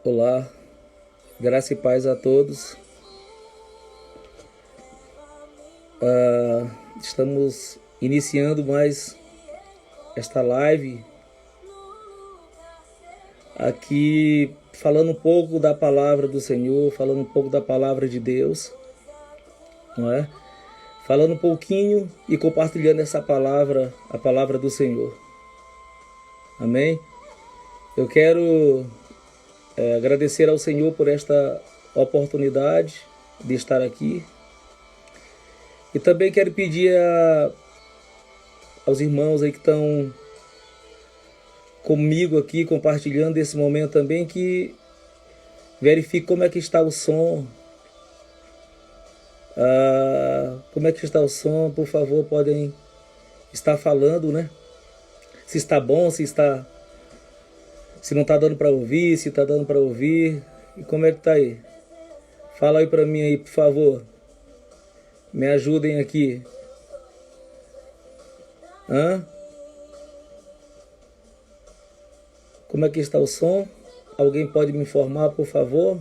Olá, graça e paz a todos. Estamos iniciando mais esta live aqui, falando um pouco da palavra do Senhor, falando um pouco da palavra de Deus, não é? Falando um pouquinho e compartilhando essa palavra, a palavra do Senhor. Amém? Eu quero agradecer ao Senhor por esta oportunidade de estar aqui. E também quero pedir aos irmãos aí que estão comigo aqui, compartilhando esse momento também, que verifique como é que está o som. Como é que está o som, por favor, podem estar falando, né? Se está bom, se não está dando para ouvir, se está dando para ouvir. E como é que está aí? Fala aí para mim aí, por favor. Me ajudem aqui. Como é que está o som? Alguém pode me informar, por favor?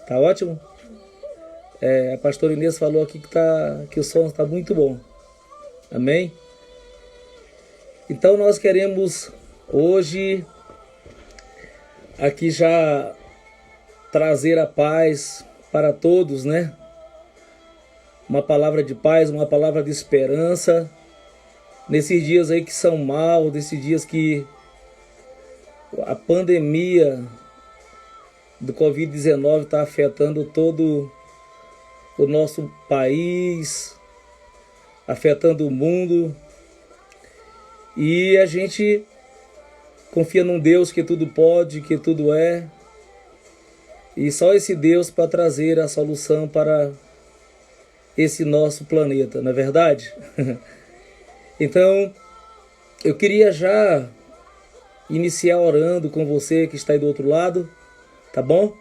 Tá ótimo? A pastora Inês falou aqui que o som está muito bom. Amém? Então nós queremos hoje aqui já trazer a paz para todos, né? Uma palavra de paz, uma palavra de esperança, nesses dias aí que são maus, nesses dias que a pandemia do Covid-19 está afetando todo o nosso país, afetando o mundo, e a gente confia num Deus que tudo pode, que tudo é, e só esse Deus para trazer a solução para esse nosso planeta, não é verdade? Então, eu queria já iniciar orando com você que está aí do outro lado, tá bom?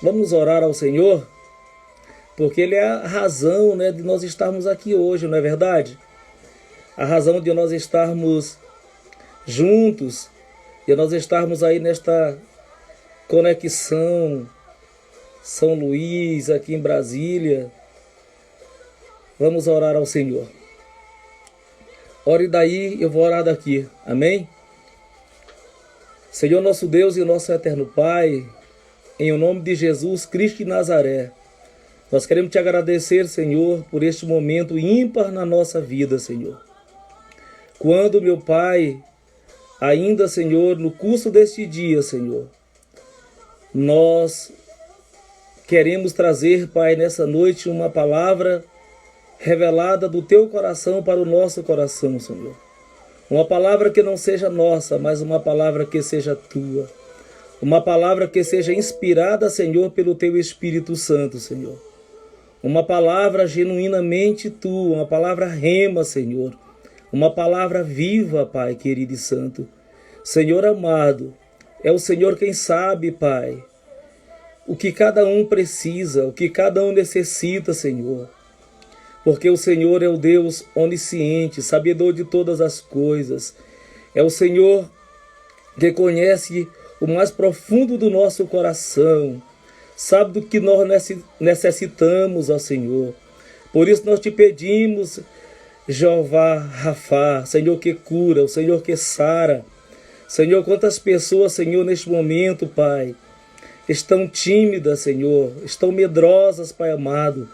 Vamos orar ao Senhor, porque Ele é a razão, né, de nós estarmos aqui hoje, não é verdade? A razão de nós estarmos juntos, de nós estarmos aí nesta conexão São Luís, aqui em Brasília. Vamos orar ao Senhor. Ore daí, eu vou orar daqui. Amém? Senhor nosso Deus e nosso eterno Pai, em o nome de Jesus Cristo de Nazaré, nós queremos te agradecer, Senhor, por este momento ímpar na nossa vida, Senhor. Quando, meu Pai, ainda, Senhor, no curso deste dia, Senhor, nós queremos trazer, Pai, nessa noite uma palavra revelada do Teu coração para o nosso coração, Senhor. Uma palavra que não seja nossa, mas uma palavra que seja Tua. Uma palavra que seja inspirada, Senhor, pelo Teu Espírito Santo, Senhor. Uma palavra genuinamente Tua, uma palavra rema, Senhor. Uma palavra viva, Pai querido e santo. Senhor amado, é o Senhor quem sabe, Pai, o que cada um precisa, o que cada um necessita, Senhor. Porque o Senhor é o Deus onisciente, sabedor de todas as coisas. É o Senhor que conhece o mais profundo do nosso coração. Sabe do que nós necessitamos, ó Senhor. Por isso nós te pedimos, Jeová Rafá, Senhor que cura, o Senhor que sara. Senhor, quantas pessoas, Senhor, neste momento, Pai, estão tímidas, Senhor, estão medrosas, Pai amado,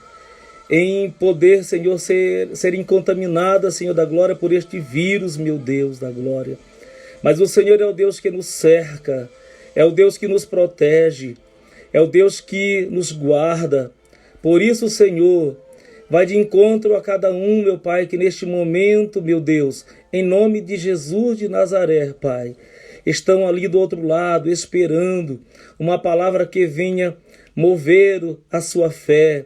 em poder, Senhor, serem contaminadas, Senhor da glória, por este vírus, meu Deus da glória. Mas o Senhor é o Deus que nos cerca, é o Deus que nos protege, é o Deus que nos guarda. Por isso, Senhor, vai de encontro a cada um, meu Pai, que neste momento, meu Deus, em nome de Jesus de Nazaré, Pai, estão ali do outro lado, esperando uma palavra que venha mover a sua fé,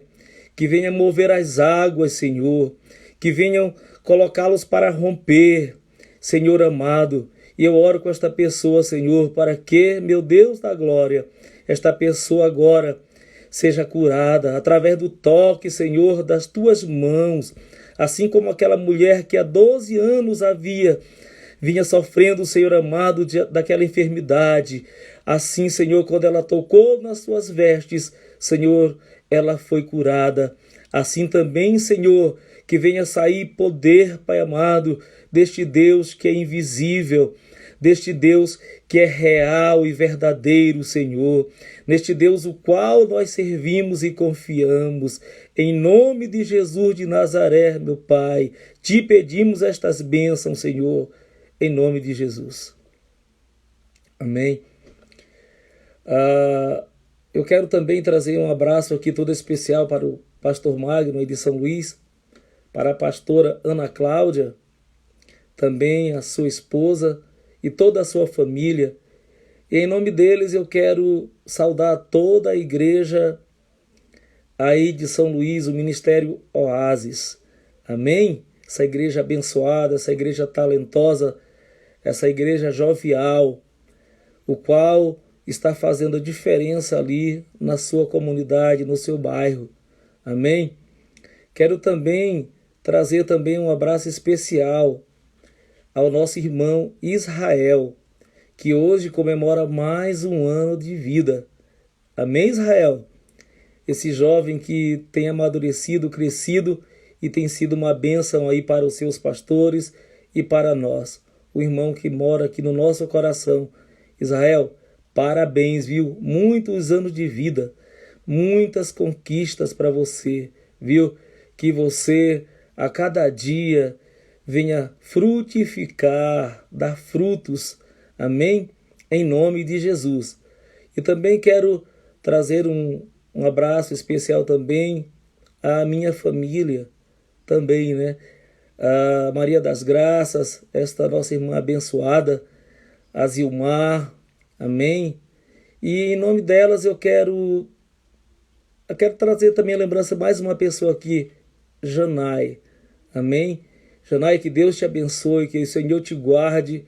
que venha mover as águas, Senhor, que venham colocá-los para romper, Senhor amado. E eu oro com esta pessoa, Senhor, para que, meu Deus da glória, esta pessoa agora seja curada através do toque, Senhor, das tuas mãos, assim como aquela mulher que há 12 anos vinha sofrendo, Senhor amado, daquela enfermidade. Assim, Senhor, quando ela tocou nas suas vestes, Senhor, ela foi curada. Assim também, Senhor, que venha sair poder, Pai amado, deste Deus que é invisível, deste Deus que é real e verdadeiro, Senhor, neste Deus o qual nós servimos e confiamos. Em nome de Jesus de Nazaré, meu Pai, te pedimos estas bênçãos, Senhor, em nome de Jesus. Amém. Eu quero também trazer um abraço aqui todo especial para o pastor Magno aí de São Luís, para a pastora Ana Cláudia, também a sua esposa e toda a sua família. E em nome deles eu quero saudar toda a igreja aí de São Luís, o Ministério Oásis. Amém? Essa igreja abençoada, essa igreja talentosa, essa igreja jovial, o qual está fazendo a diferença ali na sua comunidade, no seu bairro. Amém? Quero também trazer também um abraço especial ao nosso irmão Israel, que hoje comemora mais um ano de vida. Amém, Israel? Esse jovem que tem amadurecido, crescido e tem sido uma bênção aí para os seus pastores e para nós. O irmão que mora aqui no nosso coração. Israel, parabéns, viu? Muitos anos de vida, muitas conquistas para você, viu? Que você a cada dia venha frutificar, dar frutos, amém? Em nome de Jesus. E também quero trazer um abraço especial também à minha família, também, né? A Maria das Graças, esta nossa irmã abençoada, a Zilmar, amém? E em nome delas eu quero trazer também a lembrança mais uma pessoa aqui, Janai, amém? Janai, que Deus te abençoe, que o Senhor te guarde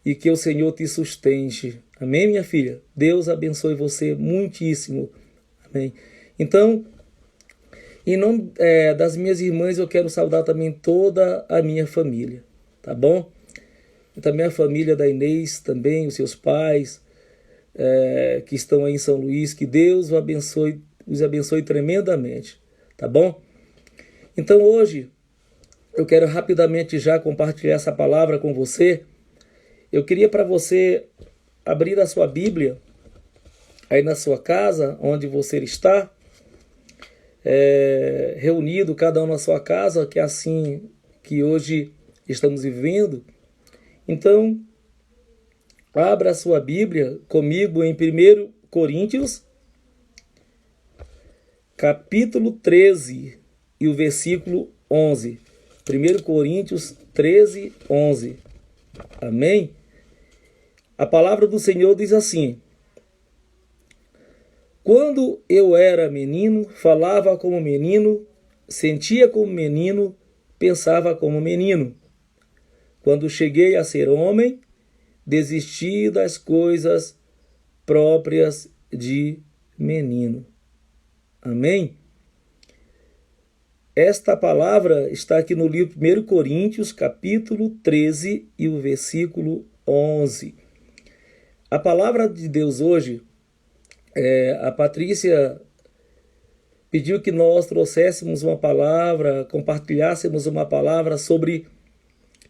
e que o Senhor te sustente. Amém, minha filha? Deus abençoe você muitíssimo. Amém. Então, em nome das minhas irmãs, eu quero saudar também toda a minha família, tá bom? E também a família da Inês, também os seus pais, que estão aí em São Luís, que Deus os abençoe tremendamente, tá bom? Então hoje, eu quero rapidamente já compartilhar essa palavra com você. Eu queria para você abrir a sua Bíblia, aí na sua casa, onde você está, reunido, cada um na sua casa, que é assim que hoje estamos vivendo. Então, abra a sua Bíblia comigo em 1 Coríntios, capítulo 13 e o versículo 11. 1 Coríntios 13, 11. Amém? A palavra do Senhor diz assim: quando eu era menino, falava como menino, sentia como menino, pensava como menino. Quando cheguei a ser homem, desisti das coisas próprias de menino. Amém? Esta palavra está aqui no livro 1 Coríntios, capítulo 13 e o versículo 11. A palavra de Deus hoje, a Patrícia pediu que nós trouxéssemos uma palavra, compartilhássemos uma palavra sobre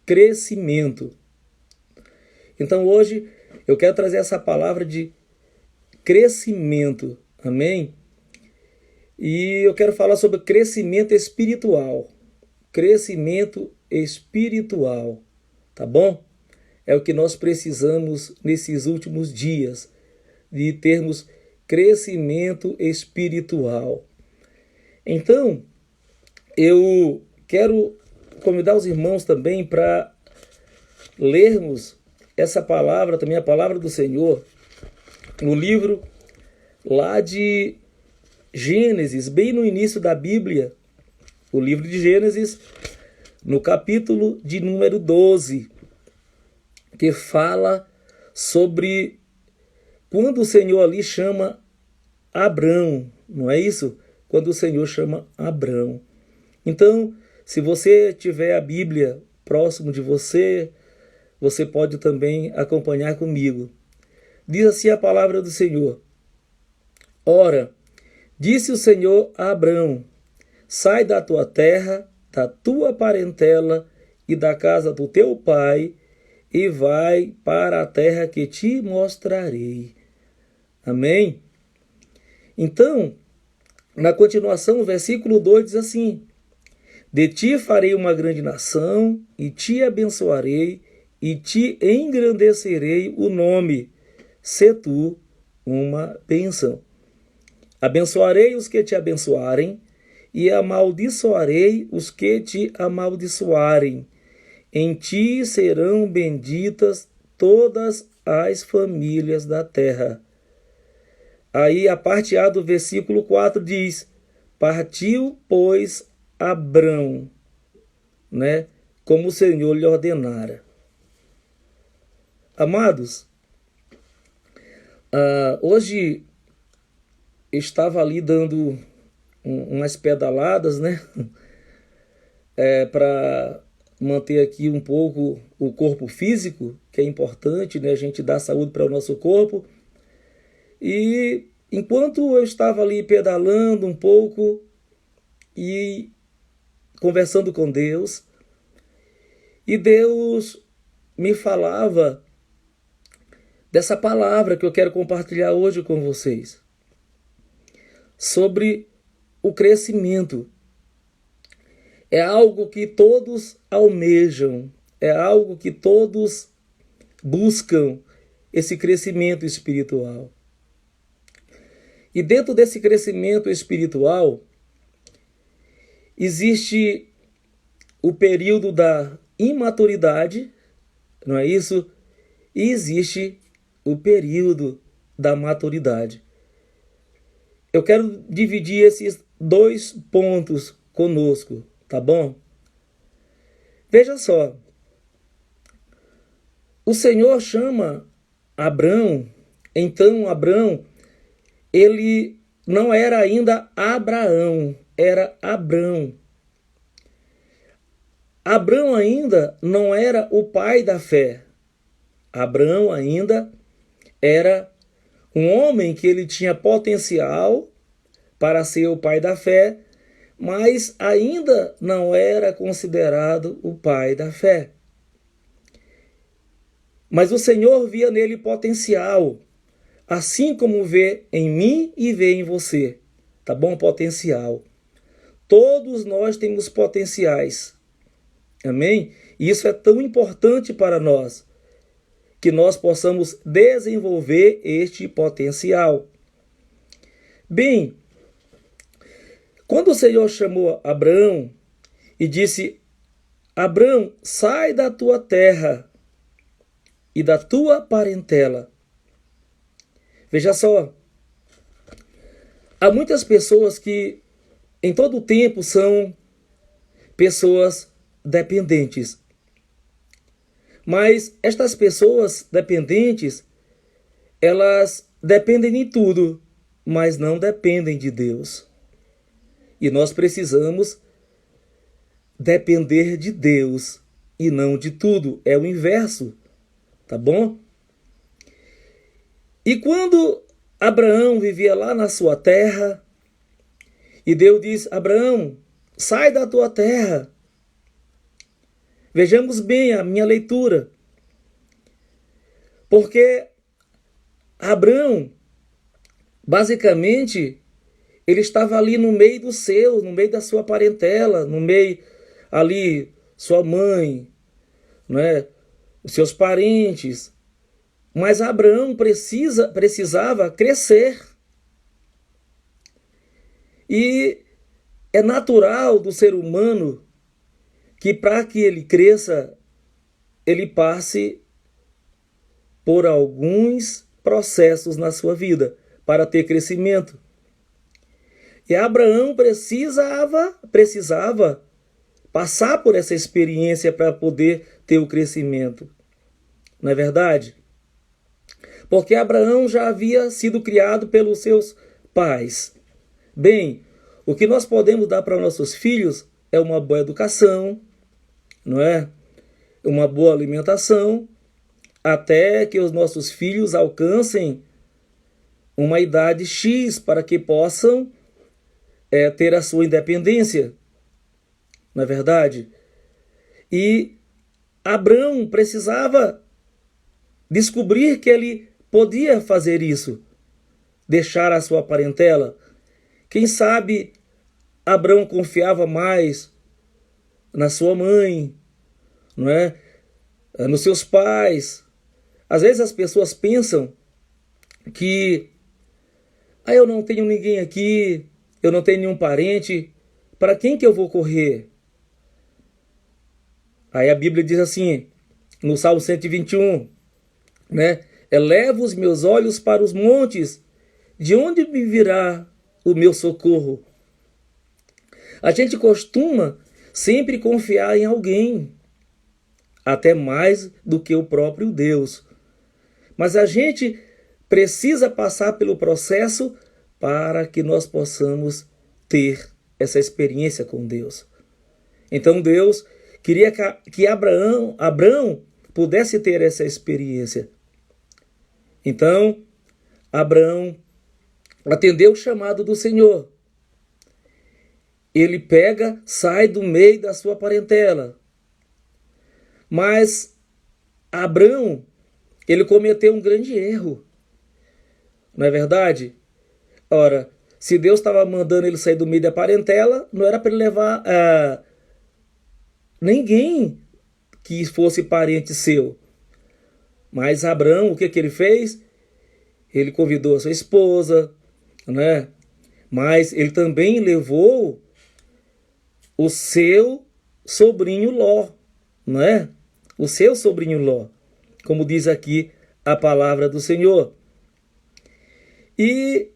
crescimento. Então hoje eu quero trazer essa palavra de crescimento, amém? E eu quero falar sobre crescimento espiritual. Crescimento espiritual, tá bom? É o que nós precisamos nesses últimos dias, de termos crescimento espiritual. Então, eu quero convidar os irmãos também para lermos essa palavra, também a palavra do Senhor, no livro lá de Gênesis, bem no início da Bíblia, o livro de Gênesis, no capítulo de número 12, que fala sobre quando o Senhor ali chama Abrão, não é isso? Quando o Senhor chama Abrão. Então, se você tiver a Bíblia próximo de você, você pode também acompanhar comigo. diz assim a palavra do Senhor. Ora, disse o Senhor a Abrão, sai da tua terra, da tua parentela e da casa do teu pai, e vai para a terra que te mostrarei. Amém? Então, na continuação, o versículo 2 diz assim, de ti farei uma grande nação, e te abençoarei, e te engrandecerei o nome, se tu uma bênção. Abençoarei os que te abençoarem, e amaldiçoarei os que te amaldiçoarem. Em ti serão benditas todas as famílias da terra. Aí a parte A do versículo 4 diz, partiu, pois, Abrão, né, como o Senhor lhe ordenara. Amados, hoje estava ali dando umas pedaladas, né, para manter aqui um pouco o corpo físico, que é importante, né, a gente dar saúde para o nosso corpo. E enquanto eu estava ali pedalando um pouco e conversando com Deus, e Deus me falava dessa palavra que eu quero compartilhar hoje com vocês, sobre o crescimento. É algo que todos almejam, é algo que todos buscam, esse crescimento espiritual. E dentro desse crescimento espiritual, existe o período da imaturidade, não é isso? E existe o período da maturidade. Eu quero dividir esses dois pontos conosco, tá bom? Veja só. O Senhor chama Abrão, então Abrão, ele não era ainda Abraão, era Abrão. Abrão ainda não era o pai da fé. Abrão ainda era um homem que ele tinha potencial para ser o pai da fé, mas ainda não era considerado o pai da fé. Mas o Senhor via nele potencial, assim como vê em mim e vê em você. Tá bom? Potencial. Todos nós temos potenciais. Amém? E isso é tão importante para nós, que nós possamos desenvolver este potencial. Bem, quando o Senhor chamou Abrão e disse, Abrão, sai da tua terra e da tua parentela. Veja só, há muitas pessoas que em todo o tempo são pessoas dependentes. Mas estas pessoas dependentes, elas dependem de tudo, mas não dependem de Deus. E nós precisamos depender de Deus e não de tudo. É o inverso, tá bom? E quando Abraão vivia lá na sua terra, e Deus diz, Abraão, sai da tua terra. Vejamos bem a minha leitura. Porque Abrão, basicamente, ele estava ali no meio dos seus, no meio da sua parentela, no meio ali, sua mãe, né, os seus parentes. Mas Abraão precisava crescer. E é natural do ser humano que para que ele cresça, ele passe por alguns processos na sua vida para ter crescimento. E Abraão precisava passar por essa experiência para poder ter o crescimento. Não é verdade? Porque Abraão já havia sido criado pelos seus pais. Bem, o que nós podemos dar para nossos filhos é uma boa educação, não é? Uma boa alimentação, até que os nossos filhos alcancem uma idade X para que possam ter a sua independência, não é verdade? E Abrão precisava descobrir que ele podia fazer isso, deixar a sua parentela. Quem sabe Abrão confiava mais na sua mãe, não é? Nos seus pais. Às vezes as pessoas pensam que eu não tenho ninguém aqui, eu não tenho nenhum parente, para quem que eu vou correr? Aí a Bíblia diz assim, no Salmo 121, né? Elevo os meus olhos para os montes, de onde me virá o meu socorro? A gente costuma sempre confiar em alguém, até mais do que o próprio Deus. Mas a gente precisa passar pelo processo para que nós possamos ter essa experiência com Deus. Então Deus queria que Abrão pudesse ter essa experiência. Então, Abrão atendeu o chamado do Senhor. Ele sai do meio da sua parentela. Mas Abrão, ele cometeu um grande erro. Não é verdade? Ora, se Deus estava mandando ele sair do meio da parentela, não era para ele levar ninguém que fosse parente seu. Mas Abrão, o que ele fez? Ele convidou a sua esposa, né? Mas ele também levou o seu sobrinho Ló, não é? O seu sobrinho Ló, como diz aqui a palavra do Senhor. E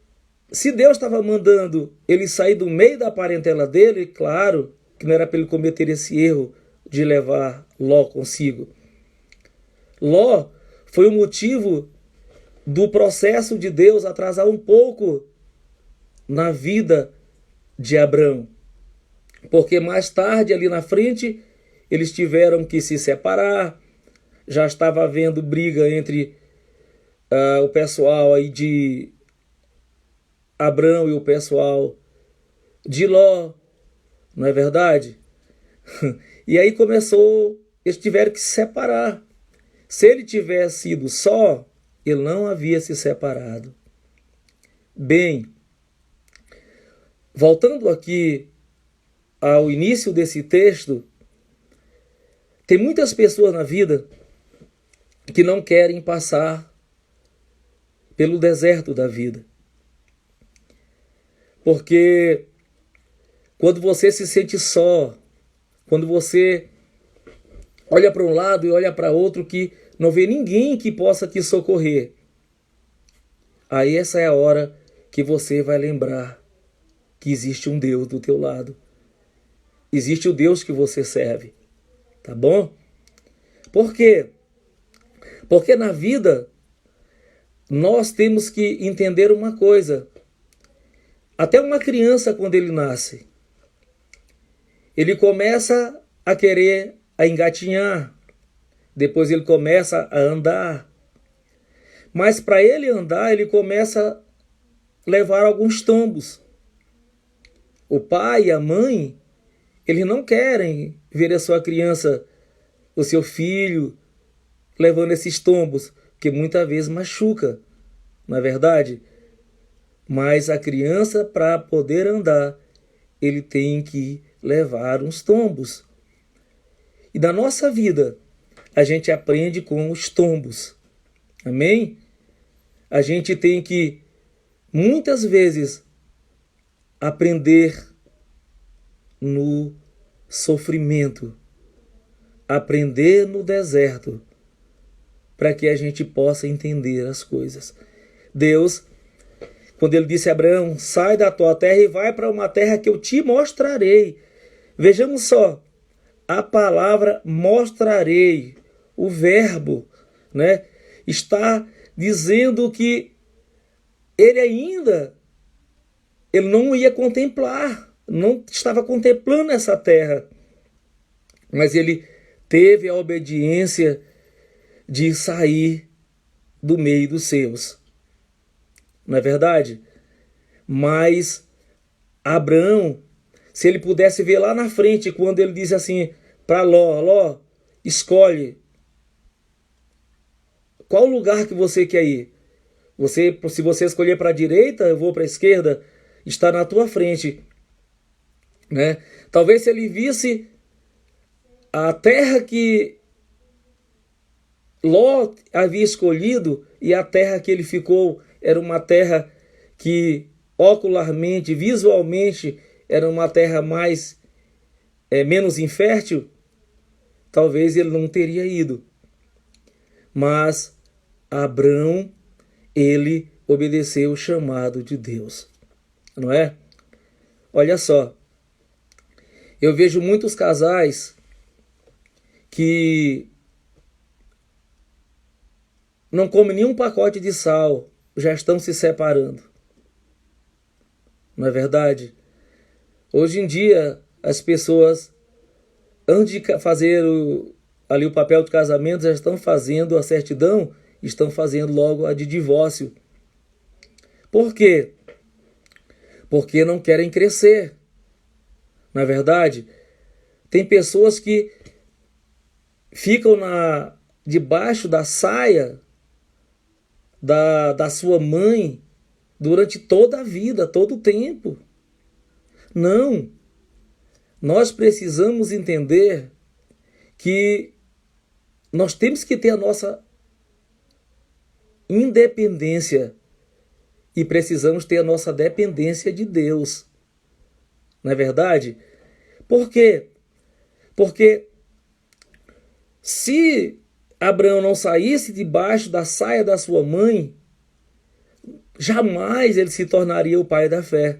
se Deus estava mandando ele sair do meio da parentela dele, claro que não era para ele cometer esse erro de levar Ló consigo. Ló foi o motivo do processo de Deus atrasar um pouco na vida de Abrão. Porque mais tarde, ali na frente, eles tiveram que se separar. Já estava havendo briga entre o pessoal aí de Abrão e o pessoal de Ló, não é verdade? E aí eles tiveram que se separar. Se ele tivesse sido só, ele não havia se separado. Bem, voltando aqui ao início desse texto, tem muitas pessoas na vida que não querem passar pelo deserto da vida. Porque quando você se sente só, quando você olha para um lado e olha para outro que não vê ninguém que possa te socorrer, aí essa é a hora que você vai lembrar que existe um Deus do teu lado. Existe o Deus que você serve. Tá bom? Por quê? Porque na vida nós temos que entender uma coisa. Até uma criança, quando ele nasce, ele começa a querer engatinhar. Depois ele começa a andar. Mas para ele andar, ele começa a levar alguns tombos. O pai e a mãe, eles não querem ver a sua criança, o seu filho, levando esses tombos, que muitas vezes machuca, não é verdade? Mas a criança, para poder andar, ele tem que levar uns tombos. E na nossa vida, a gente aprende com os tombos. Amém? A gente tem que, muitas vezes, aprender no sofrimento, aprender no deserto, para que a gente possa entender as coisas. Deus, quando ele disse a Abraão, sai da tua terra e vai para uma terra que eu te mostrarei. Vejamos só, a palavra mostrarei, o verbo, né, está dizendo que ele não ia contemplar, não estava contemplando essa terra, mas ele teve a obediência de sair do meio dos seus. Não é verdade? Mas Abraão, se ele pudesse ver lá na frente, quando ele diz assim para Ló, Ló, escolhe qual lugar que você quer ir. Se você escolher para a direita, eu vou para a esquerda, está na tua frente, né? Talvez se ele visse a terra que Ló havia escolhido e a terra que ele ficou era uma terra que ocularmente, visualmente, era uma terra menos infértil, talvez ele não teria ido. Mas Abraão, ele obedeceu o chamado de Deus, não é? Olha só, eu vejo muitos casais que não comem nenhum pacote de sal, já estão se separando. Não é verdade? Hoje em dia, as pessoas, antes de fazer ali o papel de casamento, já estão fazendo a certidão, estão fazendo logo a de divórcio. Por quê? Porque não querem crescer. Não é verdade? Tem pessoas que ficam debaixo da saia da sua mãe durante toda a vida, todo o tempo. Não. Nós precisamos entender que nós temos que ter a nossa independência e precisamos ter a nossa dependência de Deus. Não é verdade? Por quê? Porque se Abraão não saísse debaixo da saia da sua mãe, jamais ele se tornaria o pai da fé.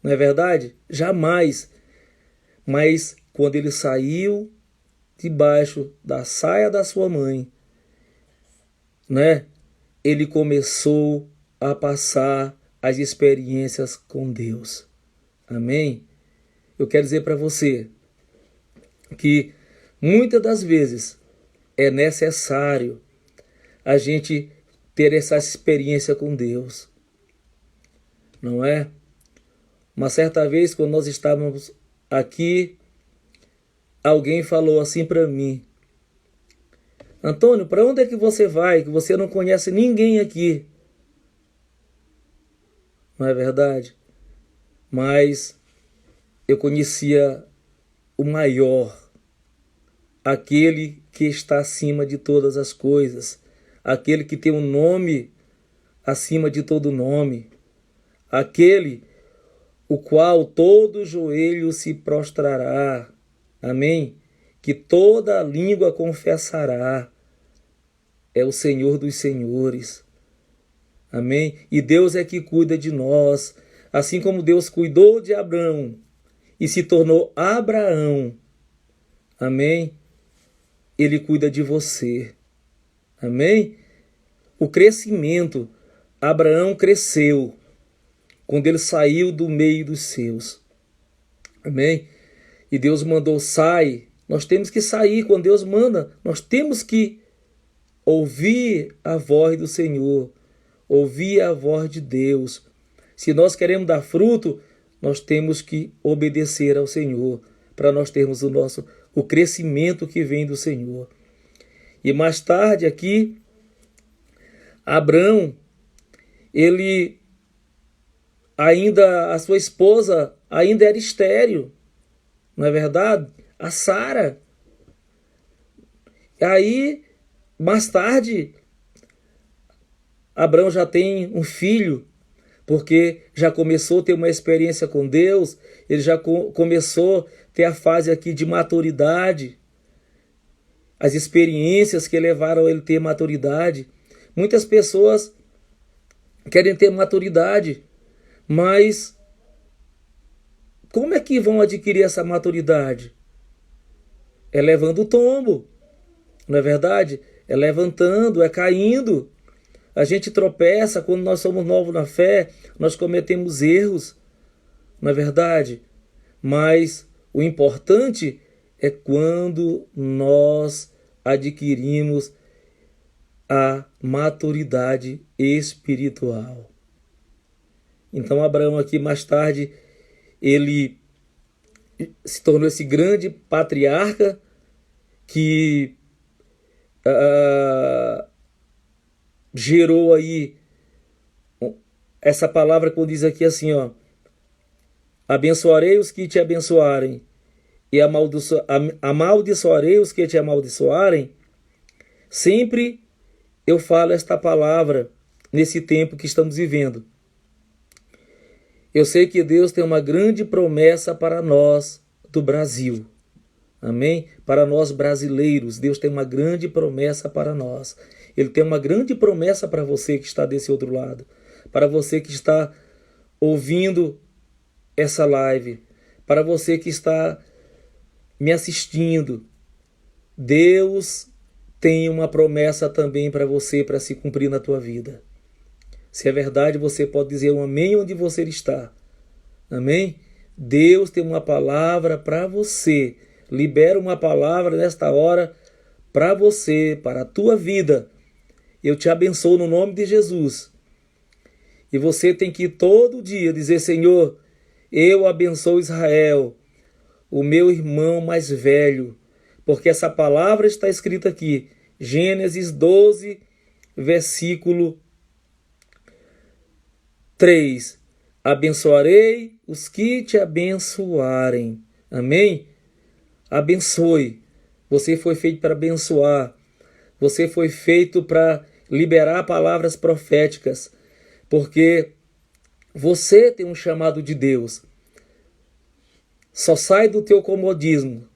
Não é verdade? Jamais. Mas quando ele saiu debaixo da saia da sua mãe, né, ele começou a passar as experiências com Deus. Amém? Eu quero dizer para você que muitas das vezes é necessário a gente ter essa experiência com Deus. Não é? Uma certa vez, quando nós estávamos aqui, alguém falou assim para mim: Antônio, para onde é que você vai? Que você não conhece ninguém aqui. Não é verdade? Mas eu conhecia o maior, aquele que está acima de todas as coisas, aquele que tem um nome acima de todo nome, aquele o qual todo joelho se prostrará, amém? Que toda língua confessará, é o Senhor dos senhores, amém? E Deus é que cuida de nós, assim como Deus cuidou de Abraão e se tornou Abraão, amém? Ele cuida de você, amém? O crescimento, Abraão cresceu quando ele saiu do meio dos seus, amém? E Deus mandou, sai. Nós temos que sair quando Deus manda. Nós temos que ouvir a voz do Senhor, ouvir a voz de Deus. Se nós queremos dar fruto, nós temos que obedecer ao Senhor, para nós termos o crescimento que vem do Senhor. E mais tarde aqui, Abraão, a sua esposa ainda era estéril, não é verdade? A Sara. Aí, mais tarde, Abraão já tem um filho, porque já começou a ter uma experiência com Deus, ele já começou a ter a fase aqui de maturidade, as experiências que levaram ele a ter maturidade. Muitas pessoas querem ter maturidade, mas como é que vão adquirir essa maturidade? É levando o tombo, não é verdade? É levantando, é caindo. A gente tropeça quando nós somos novos na fé, nós cometemos erros, não é verdade? Mas o importante é quando nós adquirimos a maturidade espiritual. Então Abraão aqui mais tarde, ele se tornou esse grande patriarca que gerou aí essa palavra quando diz aqui assim, ó: abençoarei os que te abençoarem e amaldiçoarei os que te amaldiçoarem. Sempre eu falo esta palavra nesse tempo que estamos vivendo. Eu sei que Deus tem uma grande promessa para nós do Brasil. Amém? Para nós brasileiros, Deus tem uma grande promessa para nós. Ele tem uma grande promessa para você que está desse outro lado. Para você que está ouvindo essa live. Para você que está me assistindo. Deus tem uma promessa também para você, para se cumprir na tua vida. Se é verdade, você pode dizer um amém onde você está. Amém? Deus tem uma palavra para você. Libera uma palavra nesta hora para você, para a tua vida. Eu te abençoo no nome de Jesus. E você tem que todo dia dizer: Senhor, eu abençoo Israel, o meu irmão mais velho. Porque essa palavra está escrita aqui. Gênesis 12, versículo 3. Abençoarei os que te abençoarem. Amém? Abençoe. Você foi feito para abençoar. Você foi feito para liberar palavras proféticas. Porque você tem um chamado de Deus. Só sai do teu comodismo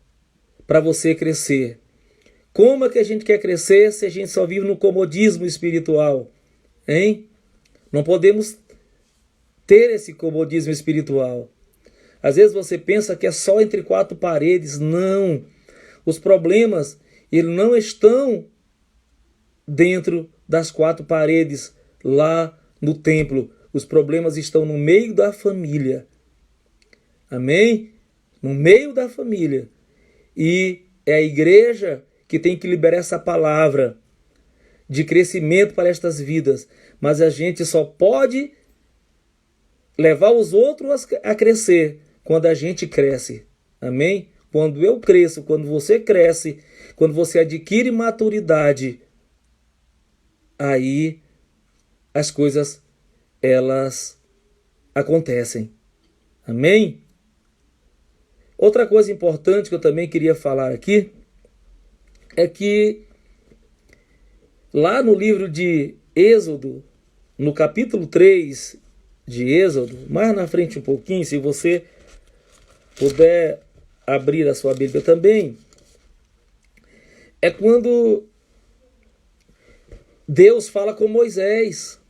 para você crescer. Como é que a gente quer crescer se a gente só vive no comodismo espiritual? Hein? Não podemos ter esse comodismo espiritual. Às vezes você pensa que é só entre quatro paredes. Não. Os problemas, eles não estão dentro das quatro paredes lá no templo. Os problemas estão no meio da família. Amém? No meio da família. E é a igreja que tem que liberar essa palavra de crescimento para estas vidas. Mas a gente só pode levar os outros a crescer quando a gente cresce. Amém? Quando eu cresço, quando você cresce, quando você adquire maturidade, aí as coisas, elas acontecem. Amém? Outra coisa importante que eu também queria falar aqui é que lá no livro de Êxodo, no capítulo 3 de Êxodo, mais na frente um pouquinho, se você puder abrir a sua Bíblia também, é quando Deus fala com Moisés.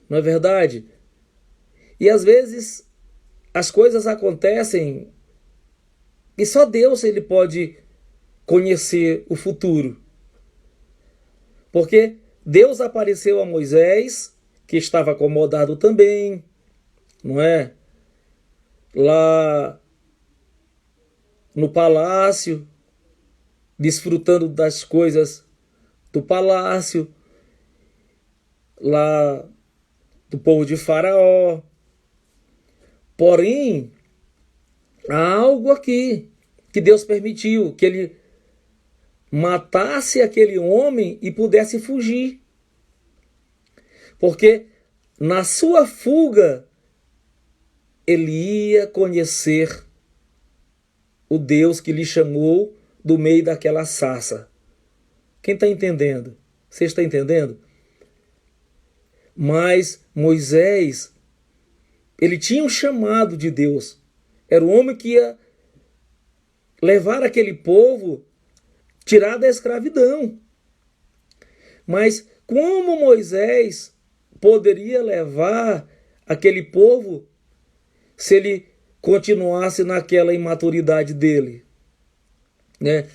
Não é verdade? E às vezes as coisas acontecem e só Deus ele pode conhecer o futuro. Porque Deus apareceu a Moisés, que estava acomodado também, não é? Lá no palácio, desfrutando das coisas do palácio, lá do povo de Faraó. Porém, há algo aqui que Deus permitiu, que ele matasse aquele homem e pudesse fugir. Porque na sua fuga, ele ia conhecer o Deus que lhe chamou do meio daquela sarça. Quem está entendendo? Você está entendendo? Mas Moisés, ele tinha um chamado de Deus. Era o homem que ia levar aquele povo, tirar da escravidão. Mas como Moisés poderia levar aquele povo se ele continuasse naquela imaturidade dele? Né?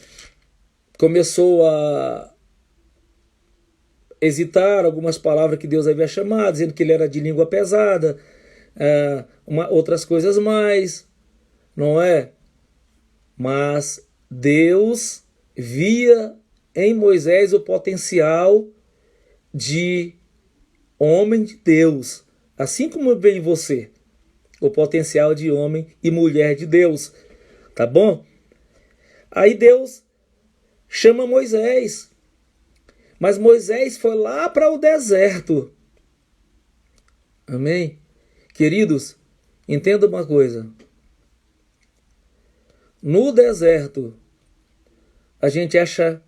Começou a hesitar algumas palavras que Deus havia chamado, dizendo que ele era de língua pesada, outras coisas mais, não é? Mas Deus via em Moisés o potencial de homem de Deus, assim como vem em você, o potencial de homem e mulher de Deus, tá bom? Aí Deus chama Moisés, mas Moisés foi lá para o deserto. Amém? Queridos, entenda uma coisa. No deserto, a gente acha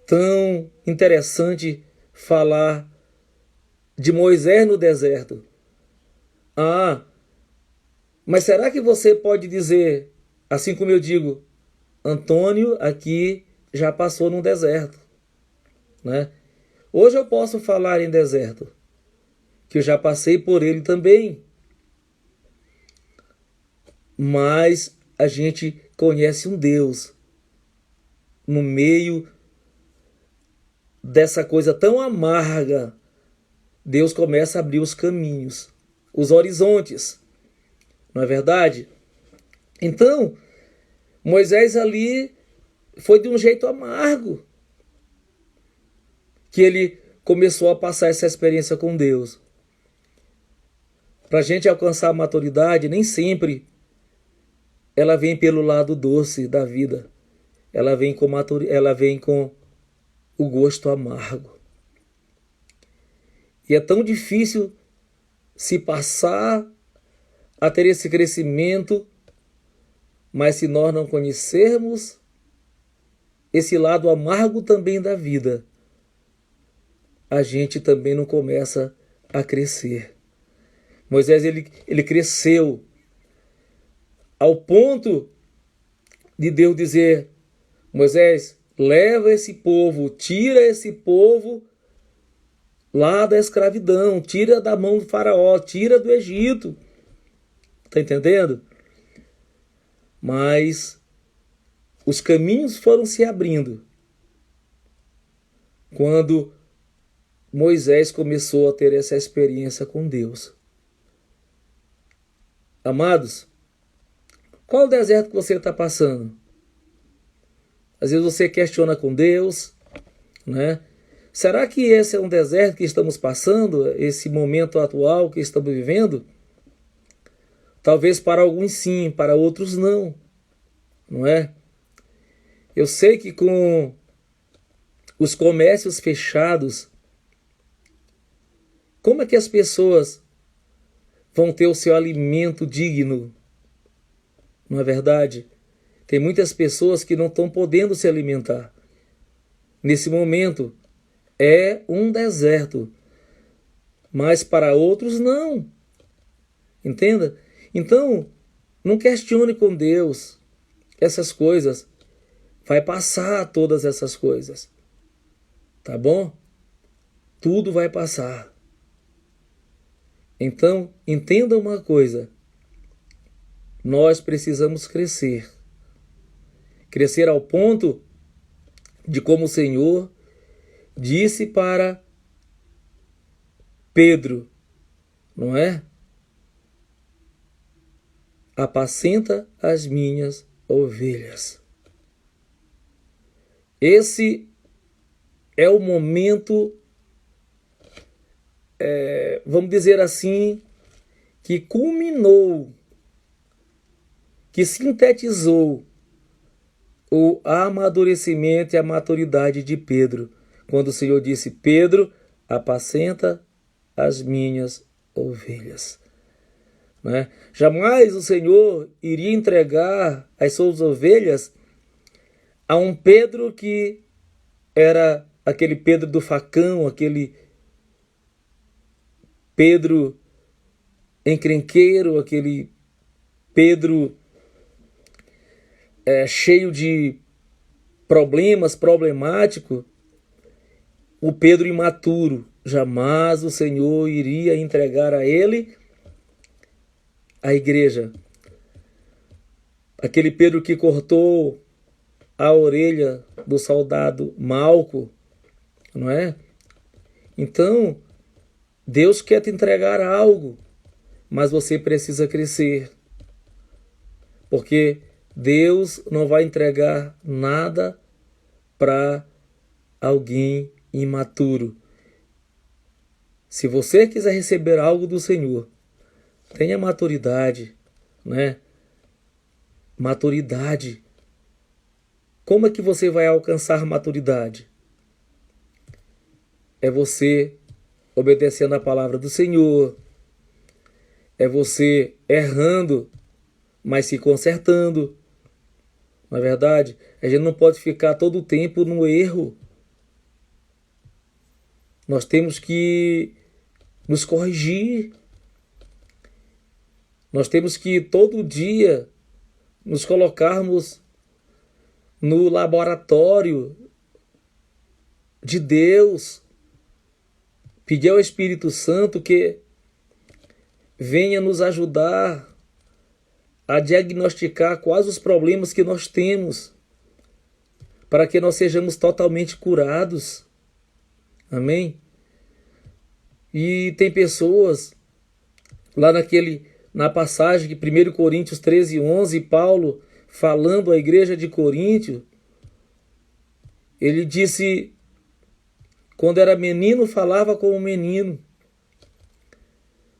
tão interessante falar de Moisés no deserto. Ah, mas será que você pode dizer, assim como eu digo, Antônio aqui já passou num deserto, né? Hoje eu posso falar em deserto, que eu já passei por ele também. Mas a gente conhece um Deus no meio dessa coisa tão amarga. Deus começa a abrir os caminhos, os horizontes, não é verdade? Então, Moisés ali foi de um jeito amargo que ele começou a passar essa experiência com Deus. Para a gente alcançar a maturidade, nem sempre ela vem pelo lado doce da vida. Ela vem com o gosto amargo. E é tão difícil se passar a ter esse crescimento, mas se nós não conhecermos esse lado amargo também da vida, a gente também não começa a crescer. Moisés, ele cresceu ao ponto de Deus dizer: Moisés, leva esse povo, tira esse povo lá da escravidão, tira da mão do faraó, tira do Egito. Está entendendo? Mas os caminhos foram se abrindo quando Moisés começou a ter essa experiência com Deus. Amados, qual o deserto que você está passando? Às vezes você questiona com Deus, né? Será que esse é um deserto que estamos passando, esse momento atual que estamos vivendo? Talvez para alguns sim, para outros não, não é? Eu sei que com os comércios fechados, como é que as pessoas vão ter o seu alimento digno? Não é verdade? Tem muitas pessoas que não estão podendo se alimentar. Nesse momento, é um deserto. Mas para outros, não. Entenda? Então, não questione com Deus essas coisas. Vai passar todas essas coisas. Tá bom? Tudo vai passar. Então, entenda uma coisa. Nós precisamos crescer. Crescer ao ponto de, como o Senhor disse para Pedro, não é? Apacenta as minhas ovelhas. Esse é o momento, vamos dizer assim, que culminou, que sintetizou o amadurecimento e a maturidade de Pedro, quando o Senhor disse: Pedro, apacenta as minhas ovelhas. Né? Jamais o Senhor iria entregar as suas ovelhas a um Pedro que era aquele Pedro do facão, aquele Pedro encrenqueiro, aquele Pedro cheio de problemas, problemático, o Pedro imaturo. Jamais o Senhor iria entregar a ele a igreja. Aquele Pedro que cortou a orelha do soldado Malco, não é? Então, Deus quer te entregar algo, mas você precisa crescer. Porque Deus não vai entregar nada para alguém imaturo. Se você quiser receber algo do Senhor, tenha maturidade, né? Maturidade. Como é que você vai alcançar maturidade? É você obedecendo a palavra do Senhor. É você errando, mas se consertando. Na verdade, a gente não pode ficar todo o tempo no erro. Nós temos que nos corrigir. Nós temos que todo dia nos colocarmos no laboratório de Deus. Pedir ao Espírito Santo que venha nos ajudar a diagnosticar quais os problemas que nós temos, para que nós sejamos totalmente curados. Amém? E tem pessoas, lá na passagem de 1 Coríntios 13:11, Paulo, falando à igreja de Coríntio, ele disse, quando era menino, falava como menino.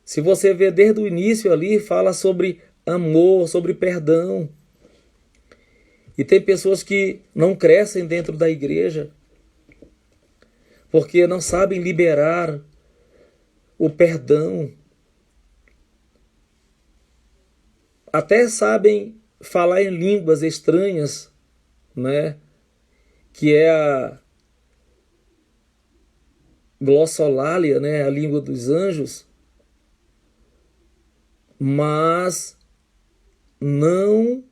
Se você ver desde o início ali, fala sobre amor, sobre perdão. E tem pessoas que não crescem dentro da igreja, porque não sabem liberar o perdão. Até sabem falar em línguas estranhas, né? Que é a glossolalia, né? A língua dos anjos. Mas não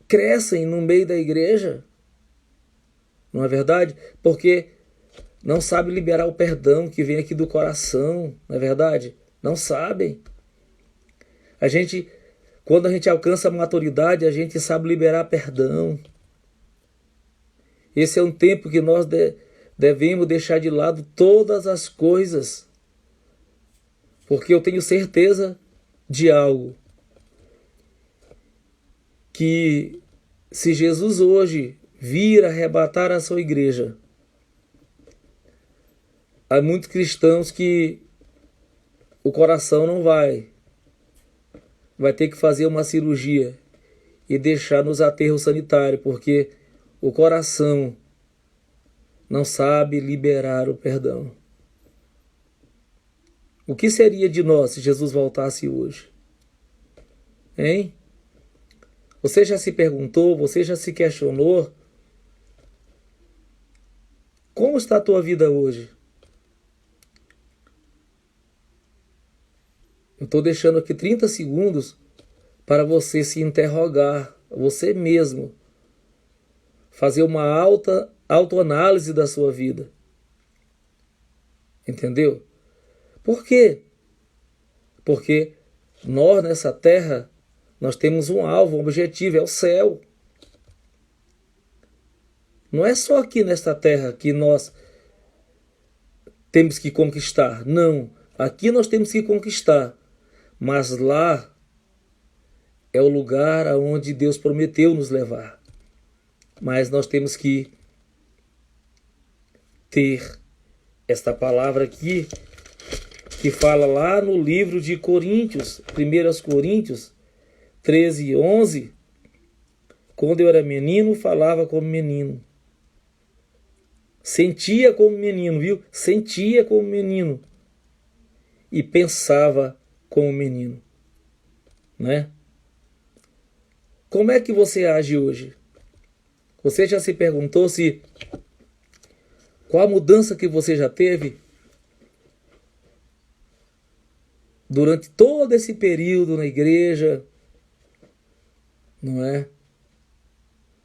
crescem no meio da igreja. Não é verdade? Porque não sabem liberar o perdão que vem aqui do coração. Não é verdade? Não sabem. Quando a gente alcança a maturidade, a gente sabe liberar perdão. Esse é um tempo que nós devemos deixar de lado todas as coisas. Porque eu tenho certeza de algo. Que se Jesus hoje vir arrebatar a sua igreja, há muitos cristãos que o coração não vai ter que fazer uma cirurgia e deixar nos aterros sanitários, porque o coração não sabe liberar o perdão. O que seria de nós se Jesus voltasse hoje? Hein? Você já se perguntou, você já se questionou? Como está a tua vida hoje? Eu estou deixando aqui 30 segundos para você se interrogar, você mesmo. Fazer uma autoanálise da sua vida. Entendeu? Por quê? Porque nós nessa terra, nós temos um alvo, um objetivo, é o céu. Não é só aqui nesta terra que nós temos que conquistar. Não, aqui nós temos que conquistar. Mas lá é o lugar aonde Deus prometeu nos levar. Mas nós temos que ter esta palavra aqui, que fala lá no livro de Coríntios, 1 Coríntios 13:11, quando eu era menino, falava como menino. Sentia como menino, viu? Sentia como menino. E pensava como menino. Né? Como é que você age hoje? Você já se perguntou qual a mudança que você já teve durante todo esse período na igreja? Não é?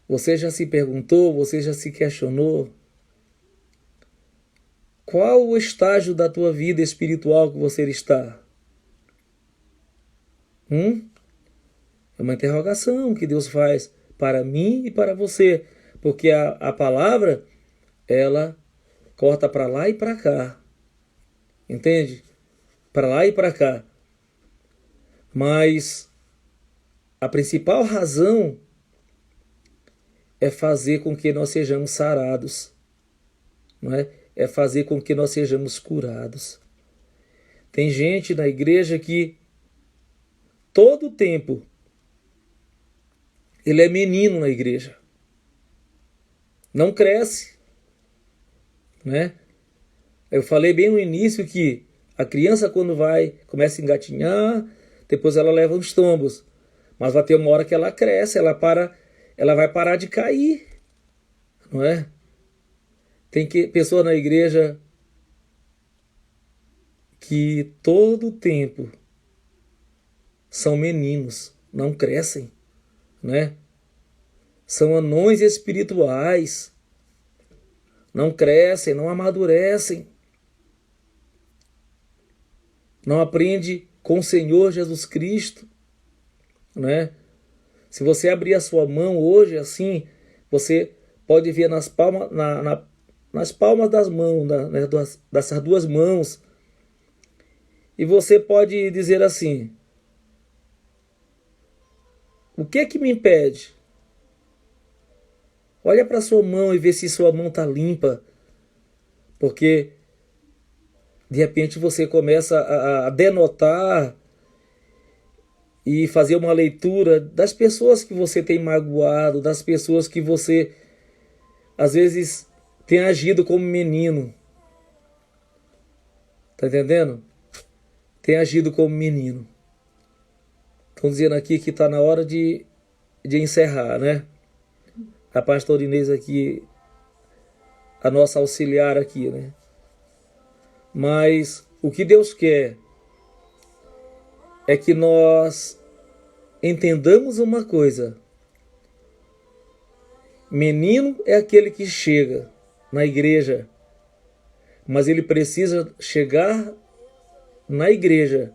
Você já se perguntou, você já se questionou? Qual o estágio da tua vida espiritual que você está? É uma interrogação que Deus faz para mim e para você. Porque a palavra, ela corta para lá e para cá. Entende? Para lá e para cá. Mas a principal razão é fazer com que nós sejamos sarados. não é? É fazer com que nós sejamos curados. Tem gente na igreja que todo o tempo ele é menino na igreja. Não cresce, né? Eu falei bem no início que a criança quando começa a engatinhar, depois ela leva uns tombos. Mas vai ter uma hora que ela cresce, ela vai parar de cair, não é? Tem pessoas na igreja que todo o tempo são meninos, não crescem, né? São anões espirituais, não crescem, não amadurecem, não aprende com o Senhor Jesus Cristo, né? Se você abrir a sua mão hoje assim, você pode ver nas palmas, nas palmas das mãos, né, dessas duas mãos, e você pode dizer assim: o que é que me impede? Olha para sua mão e vê se sua mão está limpa, porque de repente você começa a denotar e fazer uma leitura das pessoas que você tem magoado, das pessoas que você às vezes tem agido como menino. Tá entendendo? Tem agido como menino. Estão dizendo aqui que está na hora de encerrar, né? A pastora Inês aqui, a nossa auxiliar aqui, né? Mas o que Deus quer é que nós entendamos uma coisa. Menino é aquele que chega na igreja, mas ele precisa chegar na igreja.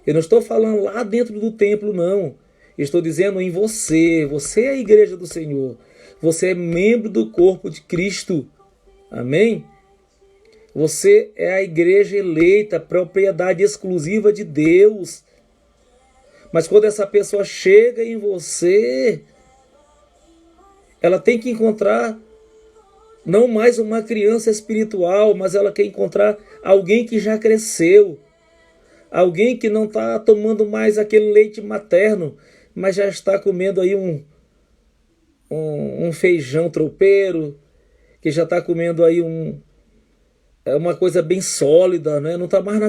Eu não estou falando lá dentro do templo, não. Eu estou dizendo em você. Você é a igreja do Senhor. Você é membro do corpo de Cristo. Amém? Você é a igreja eleita, propriedade exclusiva de Deus. Mas quando essa pessoa chega em você, ela tem que encontrar não mais uma criança espiritual, mas ela quer encontrar alguém que já cresceu. Alguém que não está tomando mais aquele leite materno, mas já está comendo aí um feijão tropeiro, que já está comendo aí uma coisa bem sólida, né? Não está mais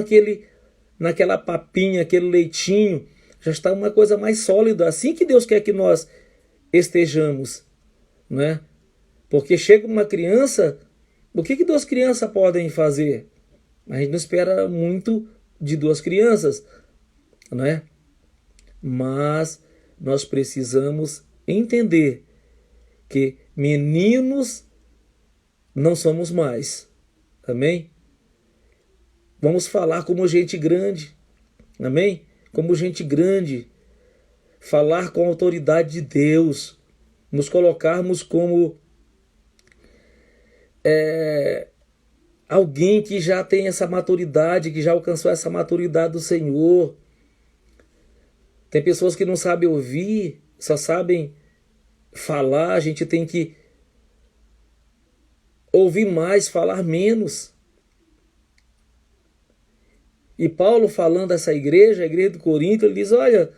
naquela papinha, aquele leitinho, já está uma coisa mais sólida. Assim que Deus quer que nós estejamos, né? Porque chega uma criança, o que duas crianças podem fazer? A gente não espera muito de duas crianças, né? Mas nós precisamos entender que meninos não somos mais. Amém? Vamos falar como gente grande. Amém? Como gente grande. Falar com a autoridade de Deus. Nos colocarmos como alguém que já tem essa maturidade, que já alcançou essa maturidade do Senhor. Tem pessoas que não sabem ouvir, só sabem falar. A gente tem que ouvir mais, falar menos. E Paulo falando dessa igreja, a igreja do Corinto, ele diz, olha,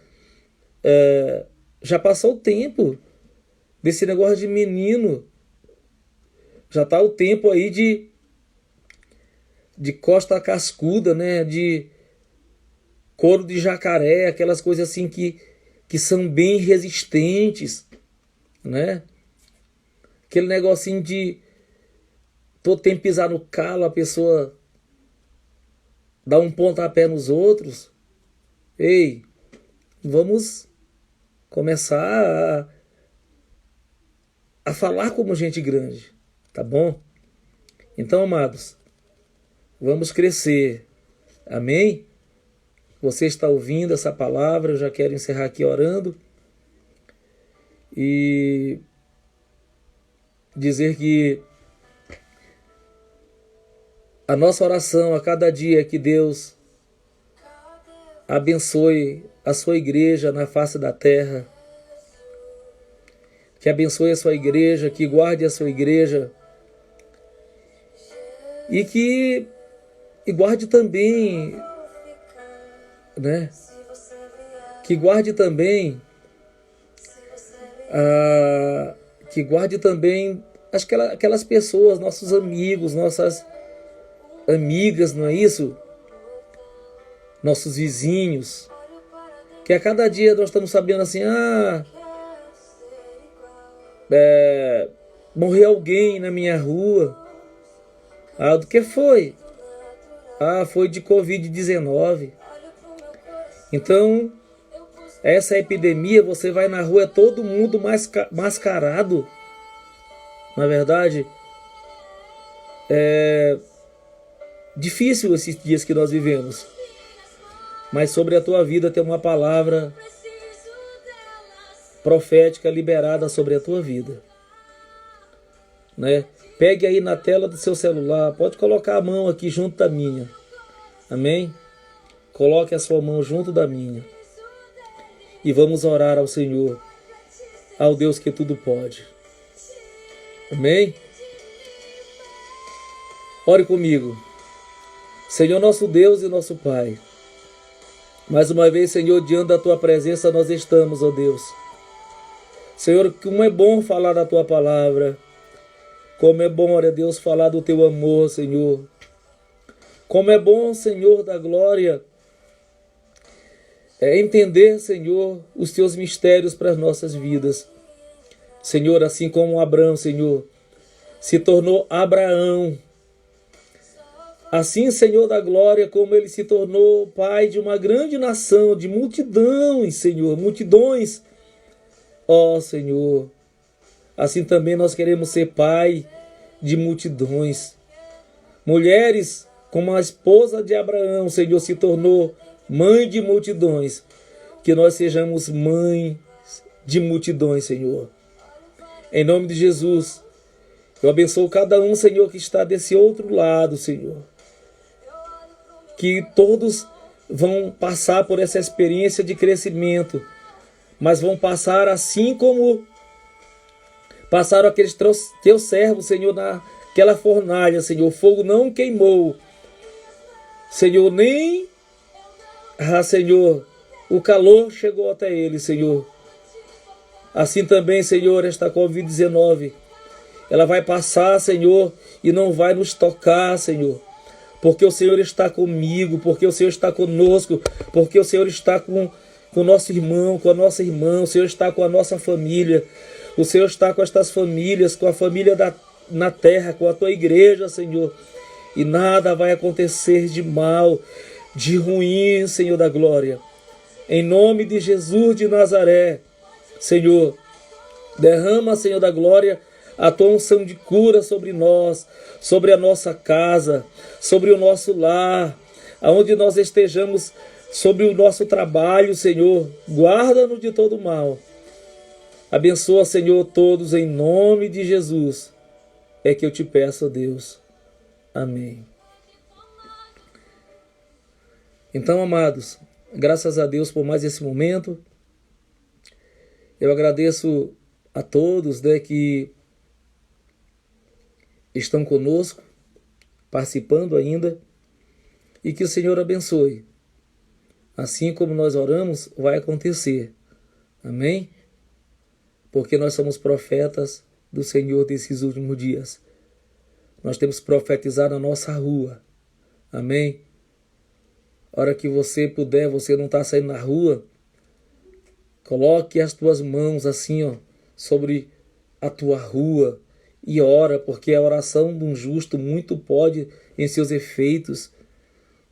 já passou o tempo desse negócio de menino. Já está o tempo aí de costa cascuda, né? De couro de jacaré, aquelas coisas assim que são bem resistentes, né? Aquele negocinho de todo tempo pisar no calo, a pessoa dá um pontapé nos outros. Ei, vamos começar a falar como gente grande, tá bom? Então, amados, vamos crescer. Amém? Você está ouvindo essa palavra, eu já quero encerrar aqui orando e dizer que a nossa oração a cada dia é que Deus abençoe a sua igreja na face da terra, que abençoe a sua igreja, que guarde a sua igreja, e guarde também, né? Que guarde também aquelas pessoas, nossos amigos, nossas amigas, não é isso? Nossos vizinhos, que a cada dia nós estamos sabendo assim, morreu alguém na minha rua. Do que foi? Foi de Covid-19. Então, essa epidemia, você vai na rua, é todo mundo mascarado. Na verdade, é difícil esses dias que nós vivemos. Mas sobre a tua vida tem uma palavra profética liberada sobre a tua vida, né? Pegue aí na tela do seu celular, pode colocar a mão aqui junto da minha, amém? Coloque a sua mão junto da minha e vamos orar ao Senhor, ao Deus que tudo pode, amém? Ore comigo. Senhor nosso Deus e nosso Pai, mais uma vez, Senhor, diante da tua presença nós estamos, ó Deus. Senhor, como é bom falar da tua palavra. Como é bom, ó Deus, falar do teu amor, Senhor. Como é bom, Senhor da glória, entender, Senhor, os teus mistérios para as nossas vidas. Senhor, assim como Abraão, Senhor, se tornou Abraão. Assim, Senhor da glória, como ele se tornou pai de uma grande nação, de multidões, Senhor, multidões. Ó Senhor, assim também nós queremos ser pai de multidões. Mulheres, como a esposa de Abraão, Senhor, se tornou mãe de multidões. Que nós sejamos mães de multidões, Senhor. Em nome de Jesus, eu abençoo cada um, Senhor, que está desse outro lado, Senhor. Que todos vão passar por essa experiência de crescimento, mas vão passar assim como passaram aqueles teus servos, Senhor, naquela fornalha, Senhor. O fogo não queimou, Senhor, nem, Senhor, o calor chegou até eles, Senhor. Assim também, Senhor, esta Covid-19, ela vai passar, Senhor, e não vai nos tocar, Senhor. Porque o Senhor está comigo, porque o Senhor está conosco, porque o Senhor está com o nosso irmão, com a nossa irmã, o Senhor está com a nossa família, o Senhor está com estas famílias, com a família na terra, com a tua igreja, Senhor. E nada vai acontecer de mal, de ruim, Senhor da glória. Em nome de Jesus de Nazaré, Senhor, derrama, Senhor da glória, a tua unção de cura sobre nós, sobre a nossa casa, sobre o nosso lar, aonde nós estejamos, sobre o nosso trabalho, Senhor. Guarda-nos de todo mal. Abençoa, Senhor, todos em nome de Jesus. É que eu te peço, Deus. Amém. Então, amados, graças a Deus por mais esse momento. Eu agradeço a todos, né, que estão conosco, participando ainda, e que o Senhor abençoe. Assim como nós oramos, vai acontecer. Amém? Porque nós somos profetas do Senhor desses últimos dias. Nós temos que profetizar na nossa rua. Amém? A hora que você puder, você não está saindo na rua, coloque as tuas mãos assim, ó, sobre a tua rua e ora, porque a oração de um justo muito pode em seus efeitos.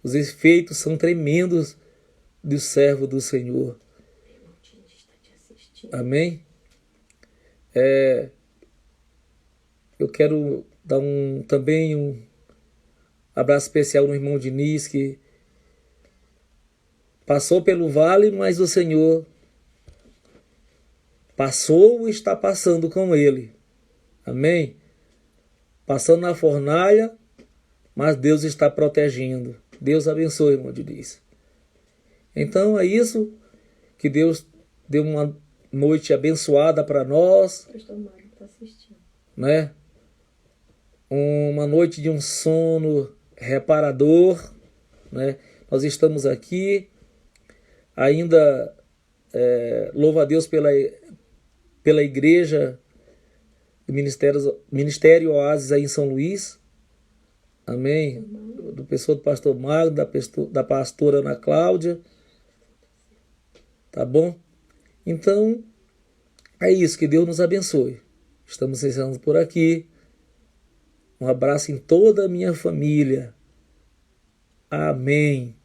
Os efeitos são tremendos do servo do Senhor. Amém? Eu quero dar também um abraço especial no irmão Diniz, que passou pelo vale, mas o Senhor passou e está passando com ele. Amém? Passando na fornalha, mas Deus está protegendo. Deus abençoe, irmão Diniz. Então é isso. Que Deus dê uma noite abençoada para nós. Pastor Mário está assistindo. Né? uma noite de um sono reparador, né? Nós estamos aqui, ainda louvo a Deus pela igreja do Ministério Oásis aí em São Luís, amém? Do pessoal do pastor Magno, da pastora Ana Cláudia, tá bom? Então, é isso, que Deus nos abençoe. Estamos encerrando por aqui. Um abraço em toda a minha família. Amém.